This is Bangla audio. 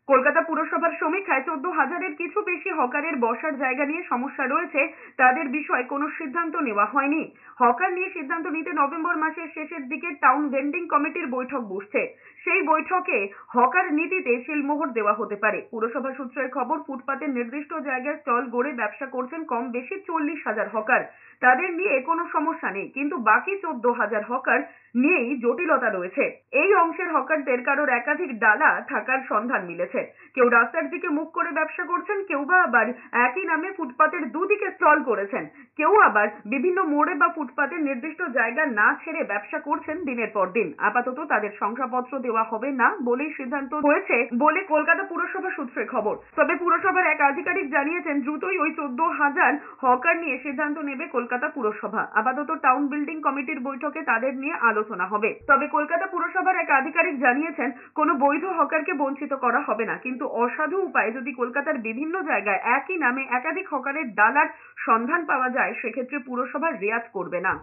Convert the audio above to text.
কলকাতা পুরসভার সমীক্ষায় 14,000-এর কিছু বেশি হকারের বসার জায়গা নিয়ে সমস্যা রয়েছে, তাদের বিষয়ে কোনো সিদ্ধান্ত নেওয়া হয়নি। হকার নিয়ে সিদ্ধান্ত নিতে নভেম্বর মাসের শেষের দিকে টাউন ভেন্ডিং কমিটির বৈঠক বসছে। সেই বৈঠকে হকার নীতিতে সিলমোহর দেওয়া হতে পারে। পুরসভা সূত্রের খবর, ফুটপাতের নির্দিষ্ট জায়গায় স্টল গড়ে ব্যবসা করছেন কম বেশি 40,000 হকার। তাদের নিয়ে কোনো সমস্যা নেই, কিন্তু বাকি 14,000 হকার নিয়েই জটিলতা রয়েছে। এই অংশের হকারদের কারোর একাধিক ডালা থাকার সন্ধান মিলেছে। কেউ রাস্তার দিকে মুখ করে ব্যবসা করছেন, কেউ বা আবার একই নামে ফুটপাতের দুদিকে স্টল করেছেন, কেউ আবার বিভিন্ন মোড়ে বা ফুটপাতের নির্দিষ্ট জায়গা না ছেড়ে ব্যবসা করছেন দিনের পর দিন। আপাতত তাদের শংসাপত্র দেওয়া হবে না বলেই সিদ্ধান্ত হয়েছে বলে কলকাতা পুরসভা সূত্রে খবর। তবে পুরসভার এক আধিকারিক জানিয়েছেন, দ্রুতই ওই 14,000 হকার নিয়ে সিদ্ধান্ত নেবে কলকাতা পুরসভা। আপাতত টাউন বিল্ডিং কমিটির বৈঠকে তাদের নিয়ে আলোচনা হবে। তবে কলকাতা পুরসভার এক আধিকারিক জানিয়েছেন, কোনো বৈধ হকারকে বঞ্চিত করা হবে না, কিন্তু অসাধু উপায়ে যদি কলকাতার বিভিন্ন জায়গায় একই নামে একাধিক হকারের ডালার সন্ধান পাওয়া যায়, সেক্ষেত্রে পুরসভা রেয়াত করবে না।